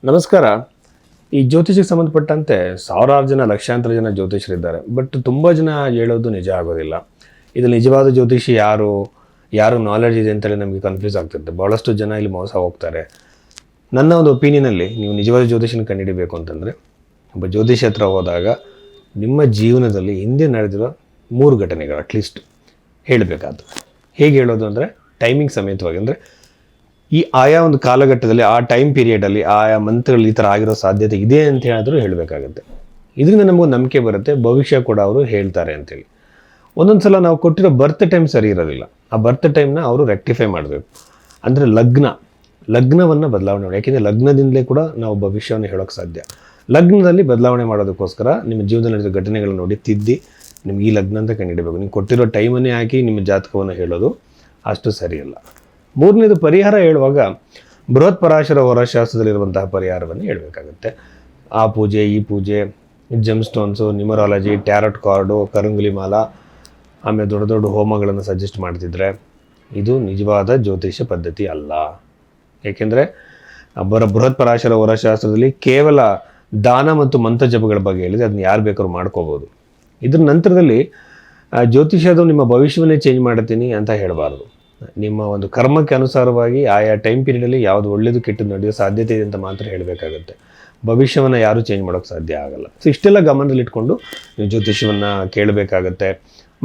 ನಮಸ್ಕಾರ. ಈ ಜ್ಯೋತಿಷಕ್ಕೆ ಸಂಬಂಧಪಟ್ಟಂತೆ ಸಾವಿರಾರು ಜನ, ಲಕ್ಷಾಂತರ ಜನ ಜ್ಯೋತಿಷರಿದ್ದಾರೆ. ಬಟ್ ತುಂಬ ಜನ ಹೇಳೋದು ನಿಜ ಆಗೋದಿಲ್ಲ. ಇದು ನಿಜವಾದ ಜ್ಯೋತಿಷಿ ಯಾರು ನಾಲೆಡ್ಜ್ ಇದೆ ಅಂತೇಳಿ ನಮಗೆ ಕನ್ಫ್ಯೂಸ್ ಆಗ್ತಿರುತ್ತೆ. ಭಾಳಷ್ಟು ಜನ ಇಲ್ಲಿ ಮೋಸ ಹೋಗ್ತಾರೆ. ನನ್ನ ಒಂದು ಒಪಿನಿಯನಲ್ಲಿ ನೀವು ನಿಜವಾದ ಜ್ಯೋತಿಷನ ಕಂಡುಹಿಡಿಬೇಕು ಅಂತಂದರೆ ಒಬ್ಬ ಜ್ಯೋತಿಷಿ ಹತ್ರ ಹೋದಾಗ ನಿಮ್ಮ ಜೀವನದಲ್ಲಿ ಹಿಂದೆ ನಡೆದಿರೋ 3 ಘಟನೆಗಳು ಅಟ್ಲೀಸ್ಟ್ ಹೇಳಬೇಕಾದ್ರು. ಹೇಗೆ ಹೇಳೋದು ಅಂದರೆ ಟೈಮಿಂಗ್ ಸಮೇತವಾಗಿ, ಅಂದರೆ ಈ ಆಯಾ ಒಂದು ಕಾಲಘಟ್ಟದಲ್ಲಿ ಆ ಟೈಮ್ ಪೀರಿಯಡಲ್ಲಿ ಆಯಾ ಮಂತ್ಗಳು ಈ ಥರ ಆಗಿರೋ ಸಾಧ್ಯತೆ ಇದೆ ಅಂತ ಹೇಳಿದ್ರು ಹೇಳಬೇಕಾಗತ್ತೆ. ಇದರಿಂದ ನಮಗೊಂದು ನಂಬಿಕೆ ಬರುತ್ತೆ, ಭವಿಷ್ಯ ಕೂಡ ಅವರು ಹೇಳ್ತಾರೆ ಅಂತೇಳಿ. ಒಂದೊಂದು ಸಲ ನಾವು ಕೊಟ್ಟಿರೋ ಬರ್ತ್ ಟೈಮ್ ಸರಿ ಇರೋದಿಲ್ಲ. ಆ ಬರ್ತ್ ಟೈಮ್ನ ಅವರು ರೆಕ್ಟಿಫೈ ಮಾಡಬೇಕು. ಅಂದರೆ ಲಗ್ನವನ್ನು ಬದಲಾವಣೆ ಮಾಡಿ. ಯಾಕೆಂದರೆ ಲಗ್ನದಿಂದಲೇ ಕೂಡ ನಾವು ಭವಿಷ್ಯವನ್ನು ಹೇಳೋಕ್ಕೆ ಸಾಧ್ಯ. ಲಗ್ನದಲ್ಲಿ ಬದಲಾವಣೆ ಮಾಡೋದಕ್ಕೋಸ್ಕರ ನಿಮ್ಮ ಜೀವನದಲ್ಲಿ ನಡೆದ ಘಟನೆಗಳನ್ನ ನೋಡಿ ತಿದ್ದಿ ನಿಮ್ಗೆ ಈ ಲಗ್ನ ಅಂತ ಕಂಡುಹಿಡಬೇಕು. ನೀವು ಕೊಟ್ಟಿರೋ ಟೈಮನ್ನೇ ಹಾಕಿ ನಿಮ್ಮ ಜಾತಕವನ್ನು ಹೇಳೋದು ಅಷ್ಟು ಸರಿಯಲ್ಲ. 3ನೇದು ಪರಿಹಾರ ಹೇಳುವಾಗ ಬೃಹತ್ ಪರಾಶರ ಹೊರಶಾಸ್ತ್ರದಲ್ಲಿರುವಂತಹ ಪರಿಹಾರವನ್ನು ಹೇಳಬೇಕಾಗುತ್ತೆ. ಆ ಪೂಜೆ, ಈ ಪೂಜೆ, gem stones, numerology, tarot card, ಕರಂಗುಲಿ ಮಾಲ, ಆಮೇಲೆ ದೊಡ್ಡ ದೊಡ್ಡ ಹೋಮಗಳನ್ನು ಸಜೆಸ್ಟ್ ಮಾಡ್ತಿದ್ರೆ ಇದು ನಿಜವಾದ ಜ್ಯೋತಿಷ ಪದ್ಧತಿ ಅಲ್ಲ. ಏಕೆಂದರೆ ಬೃಹತ್ ಪರಾಶರ ಹೊರಶಾಸ್ತ್ರದಲ್ಲಿ ಕೇವಲ ದಾನ ಮತ್ತು ಮಂತ್ರ ಜಪಗಳ ಬಗ್ಗೆ ಹೇಳಿದೆ. ಅದನ್ನ ಯಾರು ಬೇಕಾದ್ರೂ ಮಾಡ್ಕೋಬೋದು. ಇದ್ರ ನಂತರದಲ್ಲಿ ಜ್ಯೋತಿಷದು ನಿಮ್ಮ ಭವಿಷ್ಯವನ್ನೇ ಚೇಂಜ್ ಮಾಡ್ತೀನಿ ಅಂತ ಹೇಳಬಾರ್ದು. ನಿಮ್ಮ ಒಂದು ಕರ್ಮಕ್ಕೆ ಅನುಸಾರವಾಗಿ ಆಯಾ ಟೈಮ್ ಪೀರಿಯಡಲ್ಲಿ ಯಾವುದು ಒಳ್ಳೆಯದು ಕೆಟ್ಟದ್ದು ನಡೆಯೋ ಸಾಧ್ಯತೆ ಇದೆ ಅಂತ ಮಾತ್ರ ಹೇಳಬೇಕಾಗುತ್ತೆ. ಭವಿಷ್ಯವನ್ನು ಯಾರೂ ಚೇಂಜ್ ಮಾಡೋಕ್ಕೆ ಸಾಧ್ಯ ಆಗಲ್ಲ. ಸೊ ಇಷ್ಟೆಲ್ಲ ಗಮನದಲ್ಲಿಟ್ಕೊಂಡು ನೀವು ಜ್ಯೋತಿಷ್ಯವನ್ನು ಕೇಳಬೇಕಾಗತ್ತೆ.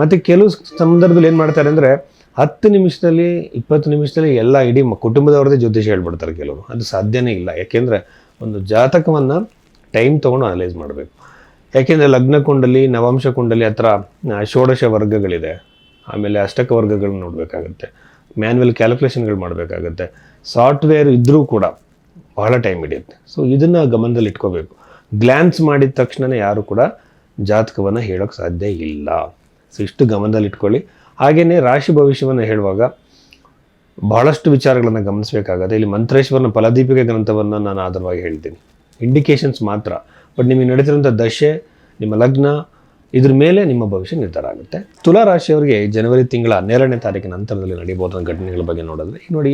ಮತ್ತು ಕೆಲವು ಸಂದರ್ಭದಲ್ಲಿ ಏನು ಮಾಡ್ತಾರೆ ಅಂದರೆ 10 ನಿಮಿಷದಲ್ಲಿ 20 ನಿಮಿಷದಲ್ಲಿ ಎಲ್ಲ ಇಡೀ ಕುಟುಂಬದವ್ರದ್ದೇ ಜ್ಯೋತಿಷ್ಯ ಹೇಳ್ಬಿಡ್ತಾರೆ ಕೆಲವರು. ಅದು ಸಾಧ್ಯನೇ ಇಲ್ಲ. ಯಾಕೆಂದರೆ ಒಂದು ಜಾತಕವನ್ನು ಟೈಮ್ ತೊಗೊಂಡು ಅನಲೈಸ್ ಮಾಡಬೇಕು. ಯಾಕೆಂದರೆ ಲಗ್ನ ಕುಂಡಲಿ, ನವಾಂಶ ಕುಂಡಲಿ ಹತ್ರ ಷೋಡಶ ವರ್ಗಗಳಿದೆ. ಆಮೇಲೆ ಅಷ್ಟಕ ವರ್ಗಗಳನ್ನ ನೋಡಬೇಕಾಗತ್ತೆ. ಮ್ಯಾನ್ಯಲ್ ಕ್ಯಾಲ್ಕುಲೇಷನ್ಗಳು ಮಾಡಬೇಕಾಗತ್ತೆ. ಸಾಫ್ಟ್ವೇರ್ ಇದ್ದರೂ ಕೂಡ ಬಹಳ ಟೈಮ್ ಹಿಡಿಯುತ್ತೆ. ಸೊ ಇದನ್ನು ಗಮನದಲ್ಲಿ ಇಟ್ಕೋಬೇಕು. ಗ್ಲ್ಯಾನ್ಸ್ ಮಾಡಿದ ತಕ್ಷಣವೇ ಯಾರು ಕೂಡ ಜಾತಕವನ್ನು ಹೇಳೋಕ್ಕೆ ಸಾಧ್ಯ ಇಲ್ಲ. ಸೊ ಇಷ್ಟು ಗಮನದಲ್ಲಿ ಇಟ್ಕೊಳ್ಳಿ. ಹಾಗೆಯೇ ರಾಶಿ ಭವಿಷ್ಯವನ್ನು ಹೇಳುವಾಗ ಬಹಳಷ್ಟು ವಿಚಾರಗಳನ್ನು ಗಮನಿಸಬೇಕಾಗತ್ತೆ. ಇಲ್ಲಿ ಮಂತ್ರೇಶ್ವರನ ಫಲದೀಪಿಕೆ ಗ್ರಂಥವನ್ನು ನಾನು ಆಧಾರವಾಗಿ ಹೇಳ್ತೀನಿ. ಇಂಡಿಕೇಶನ್ಸ್ ಮಾತ್ರ. ಬಟ್ ನಿಮಗೆ ನಡೆದಿರುವಂಥ ದಶೆ, ನಿಮ್ಮ ಲಗ್ನ, ಇದ್ರ ಮೇಲೆ ನಿಮ್ಮ ಭವಿಷ್ಯ ನಿರ್ಧಾರ ಆಗುತ್ತೆ. ತುಲಾ ರಾಶಿಯವರಿಗೆ ಜನವರಿ ತಿಂಗಳ 12ನೇ ತಾರೀಕಿನ ನಂತರದಲ್ಲಿ ನಡೆಯಬಹುದಾದ ಘಟನೆಗಳ ಬಗ್ಗೆ ನೋಡಿದ್ರೆ, ಈಗ ನೋಡಿ,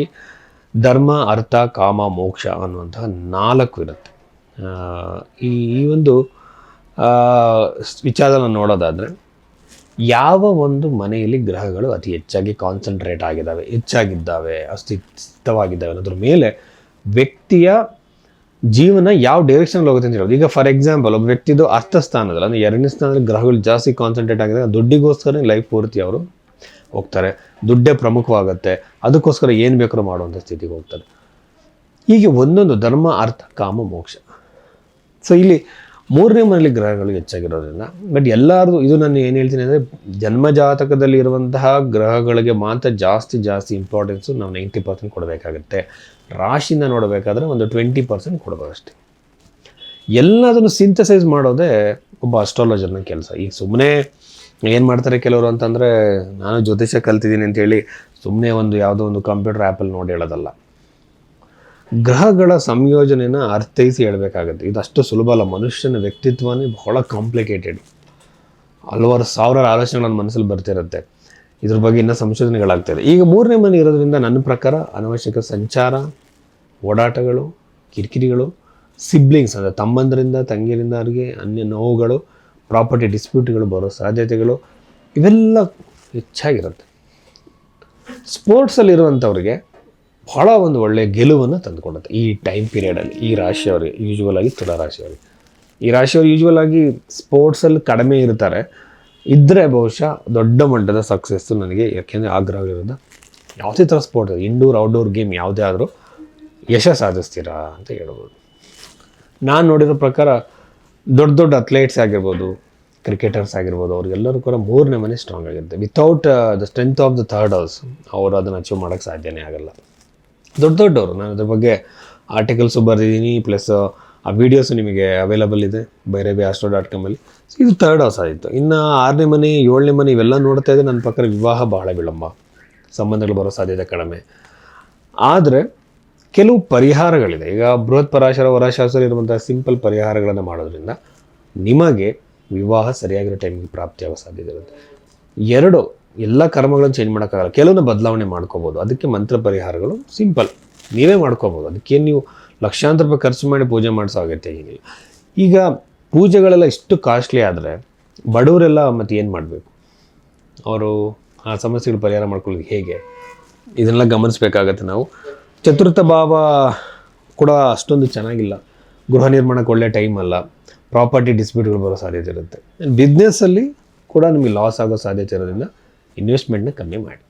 ಧರ್ಮ, ಅರ್ಥ, ಕಾಮ, ಮೋಕ್ಷ ಅನ್ನುವಂತಹ 4 ಇರುತ್ತೆ. ಈ ಒಂದು ವಿಚಾರವನ್ನು ನೋಡೋದಾದರೆ, ಯಾವ ಒಂದು ಮನೆಯಲ್ಲಿ ಗ್ರಹಗಳು ಅತಿ ಹೆಚ್ಚಾಗಿ ಕಾನ್ಸಂಟ್ರೇಟ್ ಆಗಿದ್ದಾವೆ, ಹೆಚ್ಚಾಗಿದ್ದಾವೆ, ಅಸ್ತಿತ್ವವಾಗಿದ್ದಾವೆ ಅನ್ನೋದ್ರ ಮೇಲೆ ವ್ಯಕ್ತಿಯ ಜೀವನ ಯಾವ ಡೈರೆಕ್ಷನಲ್ಲಿ ಹೋಗುತ್ತೆ ಅಂತ ಹೇಳೋದು. ಈಗ ಫಾರ್ ಎಕ್ಸಾಂಪಲ್, ಒಬ್ಬ ವ್ಯಕ್ತಿದು ಅರ್ಥಸ್ಥಾನದಲ್ಲಿ, ಅಂದರೆ 2ನೇ ಸ್ಥಾನದಲ್ಲಿ ಗ್ರಹಗಳು ಜಾಸ್ತಿ ಕಾನ್ಸಂಟ್ರೇಟ್ ಆಗಿದೆ, ದುಡ್ಡಿಗೋಸ್ಕರ ಲೈಫ್ ಪೂರ್ತಿ ಅವರು ಹೋಗ್ತಾರೆ. ದುಡ್ಡೇ ಪ್ರಮುಖವಾಗುತ್ತೆ. ಅದಕ್ಕೋಸ್ಕರ ಏನು ಬೇಕಾದ್ರೂ ಮಾಡುವಂಥ ಸ್ಥಿತಿಗೆ ಹೋಗ್ತಾರೆ. ಹೀಗೆ ಒಂದೊಂದು ಧರ್ಮ, ಅರ್ಥ, ಕಾಮ, ಮೋಕ್ಷ. ಸೊ ಇಲ್ಲಿ 3ನೇ ಮನೆಯಲ್ಲಿ ಗ್ರಹಗಳು ಹೆಚ್ಚಾಗಿರೋದ್ರಿಂದ, ಬಟ್ ಎಲ್ಲರದು ಇದು ನಾನು ಏನು ಹೇಳ್ತೀನಿ ಅಂದರೆ, ಜನ್ಮ ಜಾತಕದಲ್ಲಿ ಇರುವಂತಹ ಗ್ರಹಗಳಿಗೆ ಮಾತ್ರ ಜಾಸ್ತಿ ಇಂಪಾರ್ಟೆನ್ಸು ನಾವು 90% ಕೊಡಬೇಕಾಗುತ್ತೆ. ರಾಶಿನ ನೋಡಬೇಕಾದ್ರೆ ಒಂದು 20% ಕೊಡ್ಬೋದು ಅಷ್ಟೇ. ಎಲ್ಲದನ್ನು ಸಿಂಥಸೈಸ್ ಮಾಡೋದೇ ಒಬ್ಬ ಅಸ್ಟ್ರಾಲಜರ್ನ ಕೆಲಸ. ಈಗ ಸುಮ್ಮನೆ ಏನು ಮಾಡ್ತಾರೆ ಕೆಲವರು ಅಂತಂದರೆ, ನಾನು ಜ್ಯೋತಿಷ್ಯ ಕಲ್ತಿದ್ದೀನಿ ಅಂತೇಳಿ ಸುಮ್ಮನೆ ಯಾವುದೋ ಒಂದು ಕಂಪ್ಯೂಟರ್ ಆ್ಯಪಲ್ಲಿ ನೋಡಿ ಹೇಳೋದಲ್ಲ. ಗ್ರಹಗಳ ಸಂಯೋಜನೆನ ಅರ್ಥೈಸಿ ಹೇಳಬೇಕಾಗತ್ತೆ. ಇದು ಅಷ್ಟು ಸುಲಭ ಅಲ್ಲ. ಮನುಷ್ಯನ ವ್ಯಕ್ತಿತ್ವನೇ ಬಹಳ ಕಾಂಪ್ಲಿಕೇಟೆಡ್. ಹಲವಾರು ಸಾವಿರಾರು ಆಲೋಚನೆಗಳು ನನ್ನ ಮನಸ್ಸಲ್ಲಿ ಬರ್ತಿರುತ್ತೆ. ಇದ್ರ ಬಗ್ಗೆ ಇನ್ನೂ ಸಂಶೋಧನೆಗಳಾಗ್ತಾಯಿದೆ. ಈಗ 3ನೇ ಮನೆ ಇರೋದ್ರಿಂದ ನನ್ನ ಪ್ರಕಾರ ಅನವಶ್ಯಕ ಸಂಚಾರ, ಓಡಾಟಗಳು, ಕಿರಿಕಿರಿಗಳು, ಸಿಬ್ಲಿಂಗ್ಸ್ ಅಂದರೆ ತಮ್ಮಂದರಿಂದ ತಂಗಿಯರಿಂದ ಅವರಿಗೆ ಅನ್ಯ ನೋವುಗಳು, ಪ್ರಾಪರ್ಟಿ ಡಿಸ್ಪ್ಯೂಟ್ಗಳು ಬರೋ ಸಾಧ್ಯತೆಗಳು ಇವೆಲ್ಲ ಹೆಚ್ಚಾಗಿರುತ್ತೆ. ಸ್ಪೋರ್ಟ್ಸಲ್ಲಿರುವಂಥವ್ರಿಗೆ ಬಹಳ ಒಂದು ಒಳ್ಳೆಯ ಗೆಲುವನ್ನು ತಂದುಕೊಡುತ್ತೆ ಈ ಟೈಮ್ ಪೀರಿಯಡಲ್ಲಿ. ಈ ರಾಶಿಯವರಿಗೆ ಯೂಶ್ವಲ್ ಆಗಿ, ತುಲಾ ರಾಶಿಯವರಿಗೆ, ಈ ರಾಶಿಯವರು ಯೂಶ್ವಲ್ ಆಗಿ ಸ್ಪೋರ್ಟ್ಸಲ್ಲಿ ಕಡಿಮೆ ಇರ್ತಾರೆ. ಇದ್ದರೆ ಬಹುಶಃ ದೊಡ್ಡ ಮಟ್ಟದ ಸಕ್ಸಸ್ಸು ನನಗೆ. ಯಾಕೆಂದರೆ ಆಗ್ರಹವಿರೋದು ಯಾವುದೇ ಥರ ಸ್ಪೋರ್ಟ್ಸ್, ಇಂಡೋರ್ ಔಟ್ಡೋರ್ ಗೇಮ್ ಯಾವುದೇ ಆದರೂ ಯಶಸ್ಸು ಸಾಧಿಸ್ತೀರಾ ಅಂತ ಹೇಳ್ಬೋದು. ನಾನು ನೋಡಿರೋ ಪ್ರಕಾರ ದೊಡ್ಡ ಅಥ್ಲೇಟ್ಸ್ ಆಗಿರ್ಬೋದು, ಕ್ರಿಕೆಟರ್ಸ್ ಆಗಿರ್ಬೋದು, ಅವ್ರಿಗೆಲ್ಲರೂ ಕೂಡ 3ನೇ ಮನೆ ಸ್ಟ್ರಾಂಗ್ ಆಗಿರುತ್ತೆ. Without the strength of the third house ಅವರು ಅದನ್ನು ಅಚೀವ್ ಮಾಡೋಕ್ಕೆ ಸಾಧ್ಯನೇ ಆಗಲ್ಲ. ದೊಡ್ಡವರು, ನಾನು ಅದ್ರ ಬಗ್ಗೆ ಆರ್ಟಿಕಲ್ಸು ಬರೆದಿದ್ದೀನಿ, ಪ್ಲಸ್ ಆ ವಿಡಿಯೋಸು ನಿಮಗೆ ಅವೈಲಬಲ್ ಇದೆ bhairaviastro.com. ಸೊ ಇದು ಥರ್ಡ್ ಹೌಸ್ ಆಯಿತು. ಇನ್ನು 6ನೇ ಮನೆ, 7ನೇ ಮನೆ ಇವೆಲ್ಲ ನೋಡ್ತಾ ಇದ್ದರೆ ನನ್ನ ಪ್ರಕಾರ ವಿವಾಹ ಬಹಳ ವಿಳಂಬ, ಸಂಬಂಧಗಳು ಬರೋ ಸಾಧ್ಯತೆ ಕಡಿಮೆ. ಆದರೆ ಕೆಲವು ಪರಿಹಾರಗಳಿದೆ. ಈಗ ಬೃಹತ್ ಪರಾಶರ ಹೊರಶಾಸ್ತ್ರ ಇರುವಂಥ ಸಿಂಪಲ್ ಪರಿಹಾರಗಳನ್ನು ಮಾಡೋದ್ರಿಂದ ನಿಮಗೆ ವಿವಾಹ ಸರಿಯಾಗಿರೋ ಟೈಮಿಗೆ ಪ್ರಾಪ್ತಿಯಾಗೋ ಸಾಧ್ಯತೆ ಇರುತ್ತೆ. 2, ಎಲ್ಲ ಕರ್ಮಗಳನ್ನು ಚೇಂಜ್ ಮಾಡೋಕ್ಕಾಗಲ್ಲ, ಕೆಲವನ್ನ ಬದಲಾವಣೆ ಮಾಡ್ಕೋಬೋದು. ಅದಕ್ಕೆ ಮಂತ್ರ ಪರಿಹಾರಗಳು ಸಿಂಪಲ್, ನೀವೇ ಮಾಡ್ಕೋಬೋದು. ಅದಕ್ಕೇನು ನೀವು ಲಕ್ಷಾಂತರ ರೂಪಾಯಿ ಖರ್ಚು ಮಾಡಿ ಪೂಜೆ ಮಾಡಿಸೋ ಅಗತ್ಯ ಏನಿಲ್ಲ. ಈಗ ಪೂಜೆಗಳೆಲ್ಲ ಇಷ್ಟು ಕಾಸ್ಟ್ಲಿ ಆದರೆ ಬಡವರೆಲ್ಲ ಮತ್ತೆ ಏನು ಮಾಡಬೇಕು? ಅವರು ಆ ಸಮಸ್ಯೆಗಳು ಪರಿಹಾರ ಮಾಡ್ಕೊಳ್ಳೋದು ಹೇಗೆ? ಇದನ್ನೆಲ್ಲ ಗಮನಿಸಬೇಕಾಗತ್ತೆ ನಾವು. ಚತುರ್ಥ ಭಾವ ಕೂಡ ಅಷ್ಟೊಂದು ಚೆನ್ನಾಗಿಲ್ಲ, ಗೃಹ ನಿರ್ಮಾಣಕ್ಕೆ ಒಳ್ಳೆ ಟೈಮ್ ಅಲ್ಲ, ಪ್ರಾಪರ್ಟಿ ಡಿಸ್ಪ್ಯೂಟ್ಗಳು ಬರೋ ಸಾಧ್ಯತೆ ಇರುತ್ತೆ. ಬಿಸ್ನೆಸ್ಸಲ್ಲಿ ಕೂಡ ನಿಮಗೆ ಲಾಸ್ ಆಗೋ ಸಾಧ್ಯತೆ ಇರೋದ್ರಿಂದ ಇನ್ವೆಸ್ಟ್ಮೆಂಟ್ನ ಕಮ್ಮಿ ಮಾಡಿ.